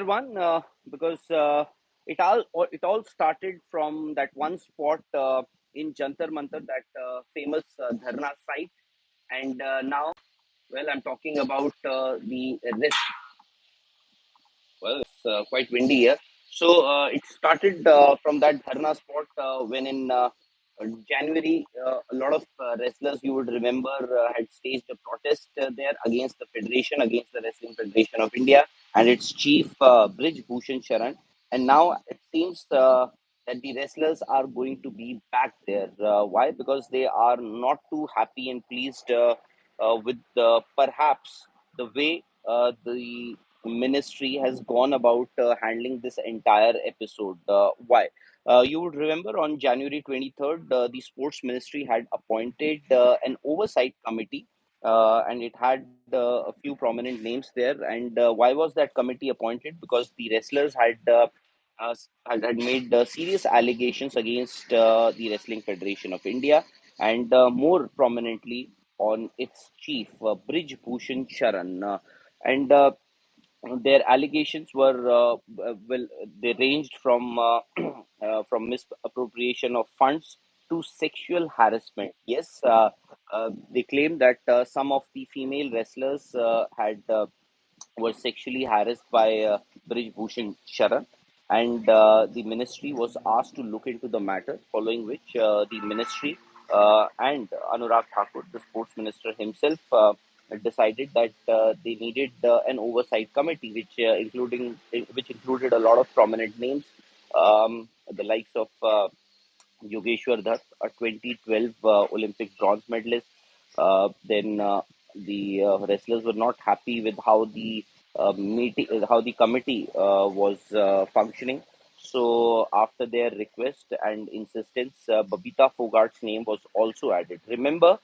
One, because it all started from that one spot in Jantar Mantar, that famous Dharna site, and now, well, I'm talking about the rest. Well, it's quite windy here. So it started from that Dharna spot when in January, a lot of wrestlers, you would remember, had staged a protest there against the Federation, against the Wrestling Federation of India and its chief, Brijbhushan Sharan. And now it seems that the wrestlers are going to be back there. Why? Because they are not too happy and pleased with perhaps the way the ministry has gone about handling this entire episode. Why? You would remember on January 23rd, the sports ministry had appointed an oversight committee, and it had a few prominent names there. And why was that committee appointed? Because the wrestlers had made serious allegations against the Wrestling Federation of India, and more prominently on its chief, Brij Bhushan Sharan. And Their allegations were well, they ranged from from misappropriation of funds to sexual harassment. Yes, they claim that some of the female wrestlers had were sexually harassed by Brij Bhushan Sharan, and the ministry was asked to look into the matter, following which the ministry and Anurag Thakur, the sports minister himself, decided that they needed an oversight committee, which included a lot of prominent names, the likes of Yogeshwar Dutt, a 2012 Olympic bronze medalist. Then the wrestlers were not happy with how the committee was functioning. So after their request and insistence, Babita Fogart's name was also added. Remember,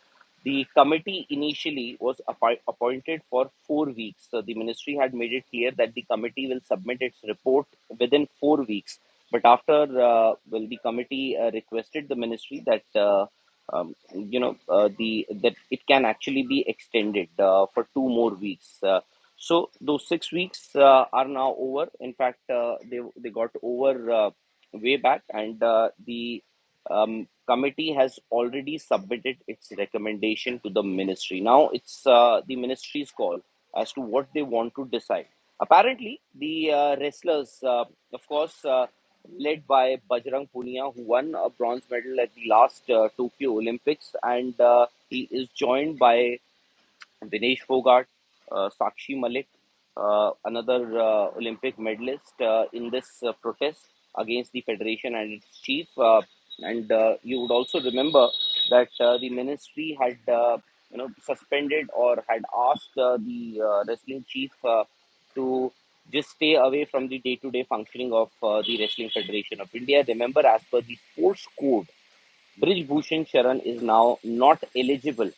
the committee initially was appointed for 4 weeks. So the ministry had made it clear that the committee will submit its report within 4 weeks. But after, well, the committee requested the ministry that the that it can actually be extended for 2 more weeks. So those 6 weeks are now over. In fact, they got over way back, and the committee has already submitted its recommendation to the ministry. Now it's the ministry's call as to what they want to decide. Apparently, the wrestlers, of course, led by Bajrang Punia, who won a bronze medal at the last Tokyo Olympics, and he is joined by Vinesh Fogart, Sakshi Malik, another Olympic medalist in this protest against the federation and its chief. And You would also remember that the ministry had suspended or had asked the wrestling chief to just stay away from the day-to-day functioning of the Wrestling Federation of India. Remember, as per the sports code, Brij Bhushan Sharan is now not eligible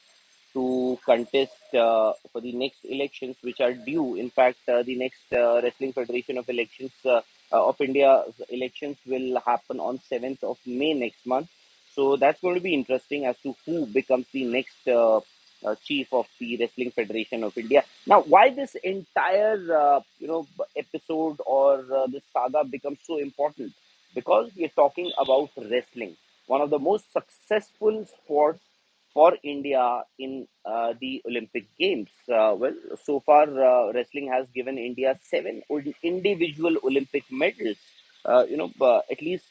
to contest for the next elections, which are due. In fact, the next Wrestling Federation of Elections of India elections will happen on 7th of May next month. So that's going to be interesting as to who becomes the next chief of the Wrestling Federation of India. Now, why this entire episode or this saga becomes so important? Because we are talking about wrestling, one of the most successful sports for India in the Olympic Games. Well, so far, wrestling has given India seven individual Olympic medals. At least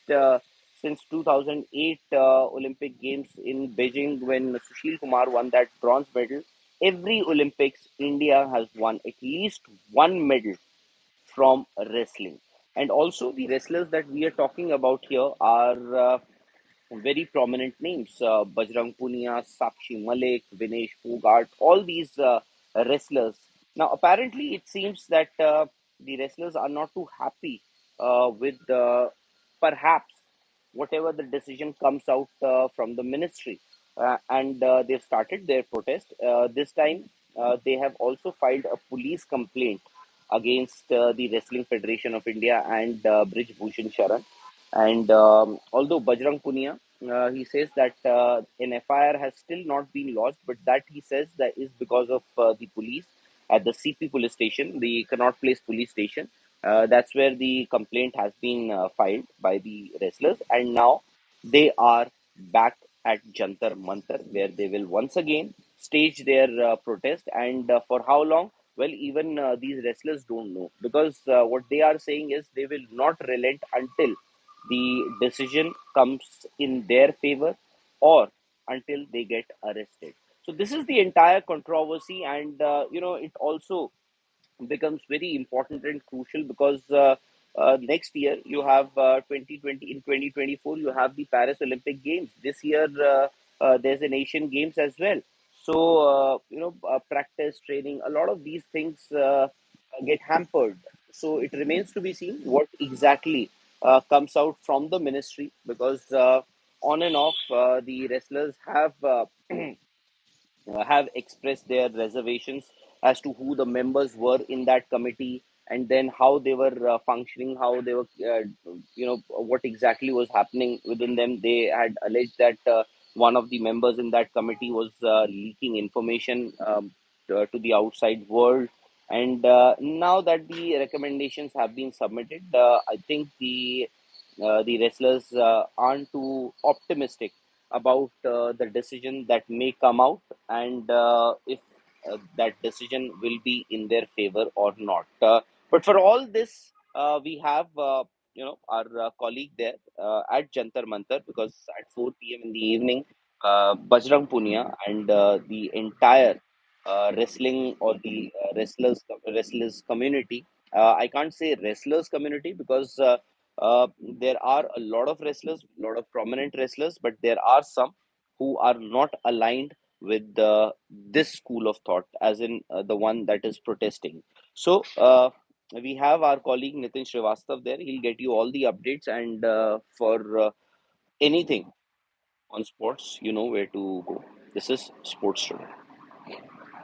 since 2008 Olympic Games in Beijing, when Sushil Kumar won that bronze medal, every Olympics, India has won at least one medal from wrestling. And also, the wrestlers that we are talking about here are very prominent names: Bajrang Punia, Sakshi Malik, Vinesh Fogart, all these wrestlers. Now, apparently, it seems that the wrestlers are not too happy with perhaps whatever the decision comes out from the ministry. And they've started their protest. This time, they have also filed a police complaint against the Wrestling Federation of India and Brij Bhushan Sharan. And although Bajrang Punia, he says that an FIR has still not been lodged, but that he says that is because of the police at the CP police station, the Connaught Place police station. That's where the complaint has been filed by the wrestlers, and now they are back at Jantar Mantar, where they will once again stage their protest. And for how long? Well, even these wrestlers don't know, because what they are saying is they will not relent until the decision comes in their favor, or until they get arrested. So this is the entire controversy, and it also becomes very important and crucial, because next year you have 2020, in 2024 you have the Paris Olympic Games. This year there's an Asian Games as well. So practice, training, a lot of these things get hampered. So it remains to be seen what exactly comes out from the ministry, because on and off the wrestlers have expressed their reservations as to who the members were in that committee, and then how they were functioning, how they were, what exactly was happening within them. They had alleged that one of the members in that committee was leaking information to the outside world. And now that the recommendations have been submitted, I think the wrestlers aren't too optimistic about the decision that may come out, and if that decision will be in their favor or not. But for all this, we have our colleague there at Jantar Mantar, because at 4 p.m. in the evening, Bajrang Punia and the entire wrestling, or the wrestlers community. I can't say wrestlers community, because there are a lot of wrestlers, a lot of prominent wrestlers, but there are some who are not aligned with this school of thought, as in the one that is protesting. So we have our colleague Nitin Srivastav there. He'll get you all the updates, and for anything on sports, you know where to go. This is Sports Today.